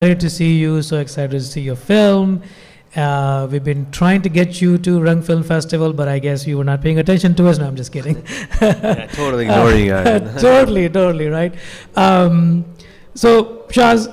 excited to see you. So excited to see your film. We've been trying to get you to Rung Film Festival, but I guess you were not paying attention to us. No, I'm just kidding. Yeah, totally ignoring you guys. Totally, right? So, Shaz,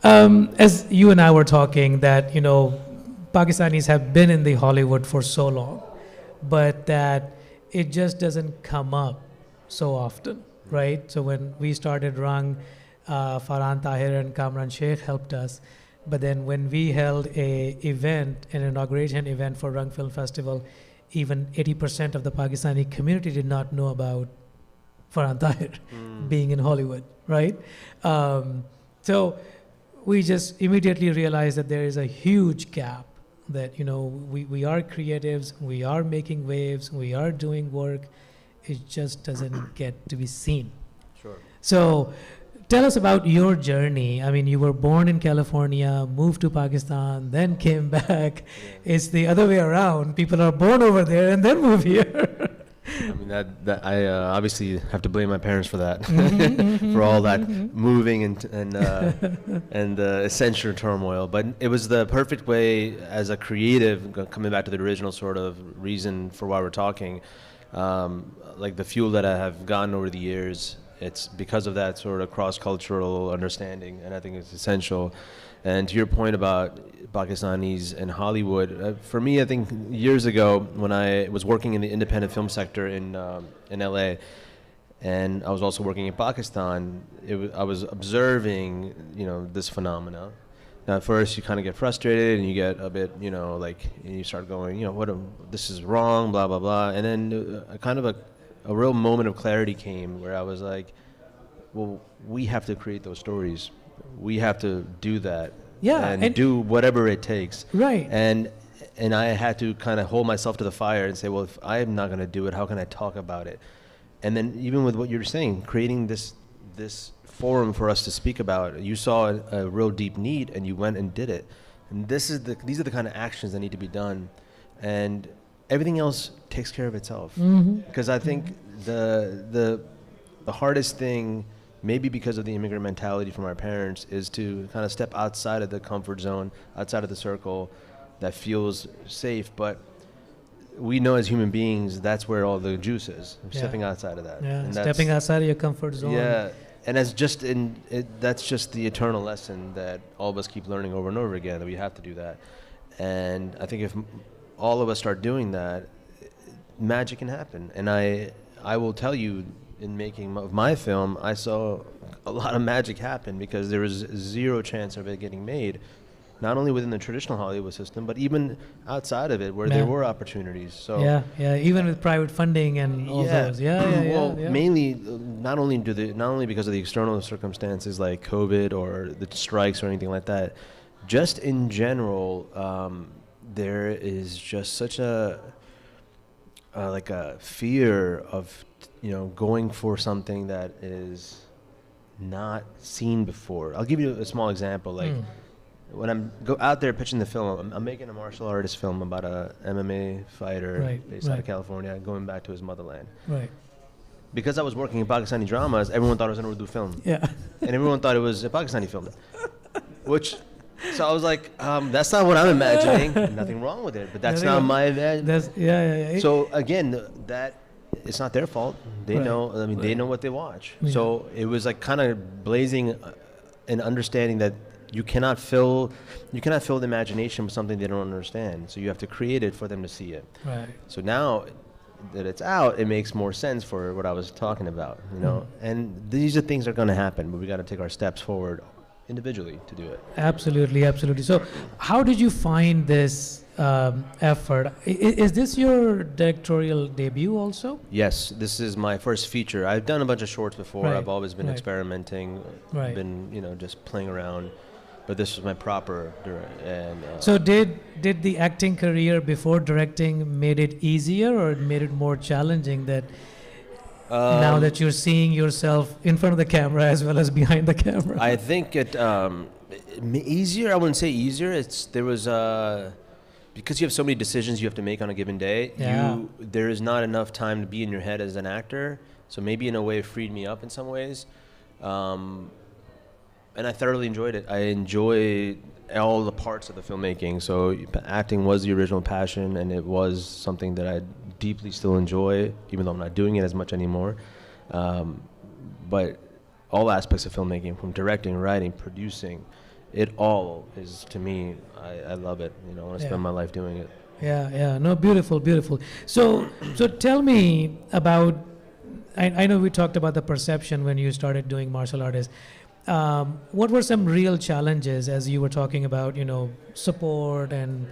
as you and I were talking, that Pakistanis have been in the Hollywood for so long, but that it just doesn't come up so often, right? So when we started Rung, Farhan Tahir and Kamran Sheikh helped us. But then when we held an inauguration event for Rung Film Festival, even 80% of the Pakistani community did not know about Farhan Tahir being in Hollywood, right? So we just immediately realized that there is a huge gap, that we are creatives, we are making waves, we are doing work, it just doesn't get to be seen. Sure. So tell us about your journey. I mean, you were born in California, moved to Pakistan, then came back. Yeah. It's the other way around. People are born over there and then move here. I mean, that I obviously have to blame my parents for that, for all that moving and essential turmoil. But it was the perfect way as a creative, coming back to the original sort of reason for why we're talking, like the fuel that I have gotten over the years. It's because of that sort of cross-cultural understanding, and I think it's essential. And to your point about Pakistanis and Hollywood, for me, I think years ago when I was working in the independent film sector in LA, and I was also working in Pakistan, I was observing, this phenomena. Now, at first, you kind of get frustrated and you get a bit, and you start going, this is wrong, blah, blah, blah. And then a real moment of clarity came where I was like, well, we have to create those stories. We have to do that. Yeah, and do whatever it takes. Right. And I had to kind of hold myself to the fire and say, well, if I'm not going to do it, how can I talk about it? And then even with what you're saying, creating this forum for us to speak about, you saw a real deep need and you went and did it. And these are the kind of actions that need to be done. And everything else takes care of itself. Because I think the hardest thing, maybe because of the immigrant mentality from our parents, is to kind of step outside of the comfort zone, outside of the circle that feels safe. But we know as human beings, that's where all the juice is, stepping outside of that. Yeah, and stepping outside of your comfort zone. Yeah, and that's just the eternal lesson that all of us keep learning over and over again, that we have to do that. And I think if all of us start doing that, magic can happen. And I will tell you, in making of my film, I saw a lot of magic happen because there was zero chance of it getting made, not only within the traditional Hollywood system, but even outside of it, where there were opportunities. So yeah, even with private funding and all those. Well, mainly not only because of the external circumstances like COVID or the strikes or anything like that, just in general, there is just such a fear of going for something that is not seen before. I'll give you a small example. Like when I'm out there pitching the film, I'm making a martial artist film about a MMA fighter based out of California going back to his motherland. Right. Because I was working in Pakistani dramas, everyone thought it was an Urdu film. Yeah. And everyone thought it was a Pakistani film. So I was like, that's not what I'm imagining. Nothing wrong with it, but that's not my imagination. So again, that it's not their fault. They know. I mean, they know what they watch. Yeah. So it was like kind of blazing an understanding that you cannot fill the imagination with something they don't understand. So you have to create it for them to see it. Right. So now that it's out, it makes more sense for what I was talking about. And these are things that are going to happen, but we got to take our steps forward individually to do it. Absolutely. So how did you find this effort? Is this your directorial debut also? Yes, this is my first feature. I've done a bunch of shorts before. I've always been experimenting, been just playing around, but this was my proper So did the acting career before directing made it easier or made it more challenging that now that you're seeing yourself in front of the camera as well as behind the camera? I think it easier. I wouldn't say easier. There was because you have so many decisions you have to make on a given day. There is not enough time to be in your head as an actor. So maybe in a way it freed me up in some ways. And I thoroughly enjoyed it. I enjoy all the parts of the filmmaking. So acting was the original passion, and it was something that I deeply still enjoy, even though I'm not doing it as much anymore. But all aspects of filmmaking, from directing, writing, producing, it all is, to me, I love it. You know, I want to spend my life doing it. Yeah. No, beautiful, beautiful. So tell me about, I know we talked about the perception when you started doing martial arts. What were some real challenges as you were talking about, support and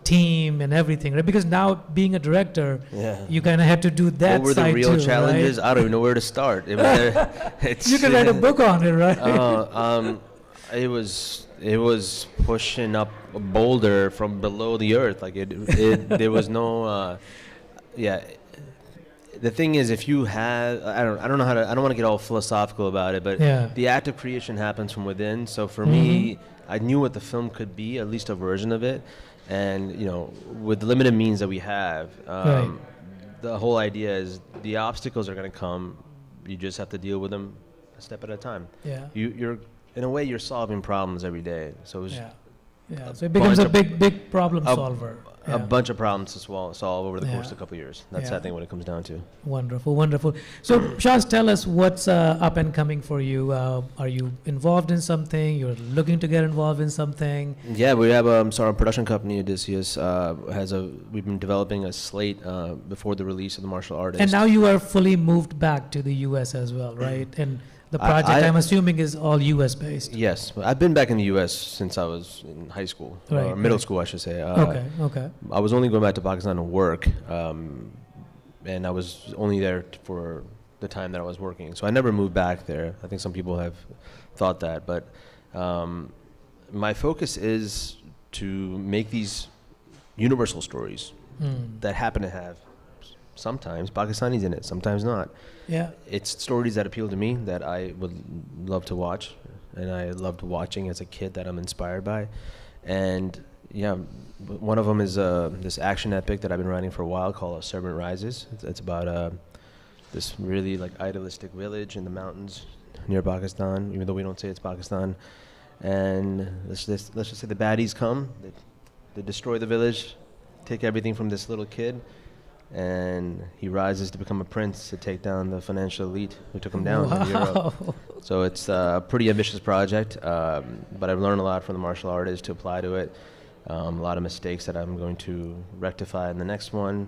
team and everything, right? Because now being a director, you kind of had to do that. What were the real challenges? Right? I don't even know where to start. You can write a book on it, right? It was pushing up a boulder from below the earth. Like there was no, The thing is, if you have, I don't know how to, I don't want to get all philosophical about it, but the act of creation happens from within. So for me, I knew what the film could be, at least a version of it. And, with the limited means that we have, the whole idea is the obstacles are going to come. You just have to deal with them a step at a time. Yeah. You're, in a way, you're solving problems every day. So it's so it becomes a big problem solver. A bunch of problems to solve over the course of a couple of years. That's, I think, what it comes down to. Wonderful. So, Shaz, tell us what's up and coming for you. Are you involved in something? You're looking to get involved in something? Yeah, we have our production company, Odysseus, we've been developing a slate before the release of The Martial Artist. And now you are fully moved back to the U.S. as well, right? And the project, I'm assuming, is all U.S. based. Yes, I've been back in the U.S. since I was in high school, or middle school, I should say. Okay. I was only going back to Pakistan to work, and I was only there for the time that I was working. So I never moved back there. I think some people have thought that, but my focus is to make these universal stories that happen to have sometimes Pakistanis in it, sometimes not. Yeah. It's stories that appeal to me that I would love to watch, and I loved watching as a kid, that I'm inspired by. And one of them is this action epic that I've been writing for a while called Servant Rises. It's about this really idealistic village in the mountains near Pakistan, even though we don't say it's Pakistan. And let's just say the baddies come, they destroy the village, take everything from this little kid, and he rises to become a prince to take down the financial elite who took him down in Europe. So it's a pretty ambitious project, but I've learned a lot from the martial artist to apply to it. A lot of mistakes that I'm going to rectify in the next one,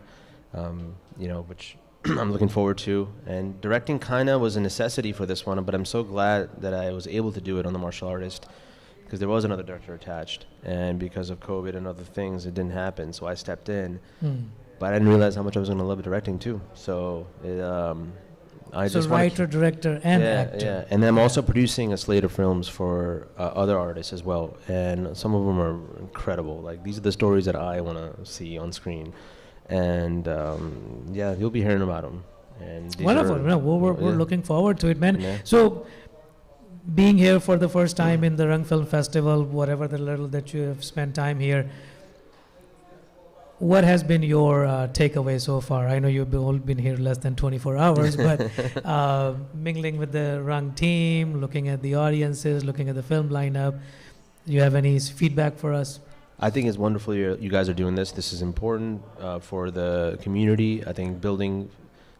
which I'm looking forward to. And directing kind of was a necessity for this one, but I'm so glad that I was able to do it on the martial artist, because there was another director attached, and because of COVID and other things, it didn't happen. So I stepped in. But I didn't realize how much I was going to love directing too. So writer, director, and actor. Yeah, and then I'm also producing a slate of films for other artists as well, and some of them are incredible. Like, these are the stories that I want to see on screen, and you'll be hearing about them. And wonderful. We're looking forward to it, man. Yeah. So, being here for the first time in the Rang Film Festival, whatever the little that you have spent time here, what has been your takeaway so far? I know you've all been here less than 24 hours, but mingling with the Rang team, looking at the audiences, looking at the film lineup, do you have any feedback for us? I think it's wonderful you guys are doing this. This is important for the community. I think building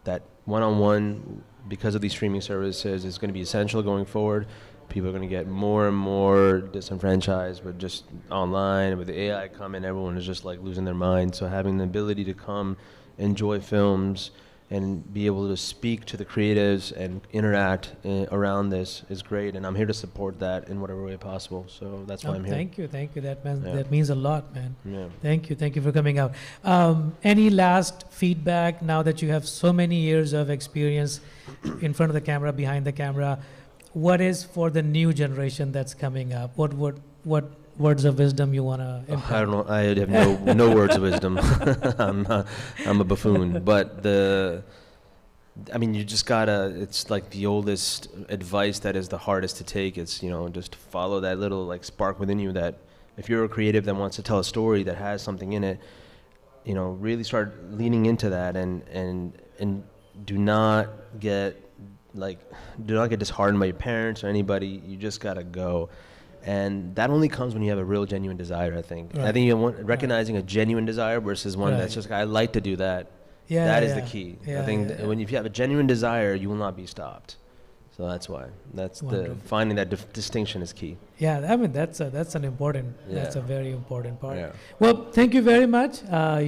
that one-on-one, because of these streaming services, is going to be essential going forward. People are going to get more and more disenfranchised with just online. With the AI coming, everyone is just losing their mind. So having the ability to come, enjoy films, and be able to speak to the creatives and interact around this is great. And I'm here to support that in whatever way possible. So that's why I'm here. Thank you. That means a lot, man. Yeah. Thank you for coming out. Any last feedback now that you have so many years of experience in front of the camera, behind the camera? What is for the new generation that's coming up? What words of wisdom you want to impart? I don't know. I have no words of wisdom. I'm a buffoon. But you just gotta. It's like the oldest advice that is the hardest to take. It's just follow that little spark within you. That if you're a creative that wants to tell a story that has something in it, really start leaning into that and do not get like, do not get disheartened by your parents or anybody. You just gotta go, and that only comes when you have a real genuine desire. I think. I Right. think you want recognizing a genuine desire versus one Right. that's just I like to do that. Yeah, That is yeah. the key. Yeah, I think yeah, yeah. when if you have a genuine desire, you will not be stopped. So that's why. That's Wonderful. the finding that distinction is key. Yeah, I mean that's an important. That's a Yeah. very important part. Yeah. Well, thank you very much.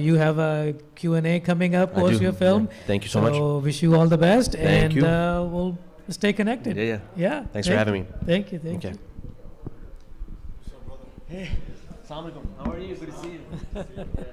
You have a Q&A coming up I post do. your film. Yeah. Thank you so much. Wish you all the best, Thank and you. We'll stay connected. Yeah, yeah. Yeah. Thanks for having me. Thank you. Thank Okay. you. Hey, assalamu alaikum. How are you? Good to see you.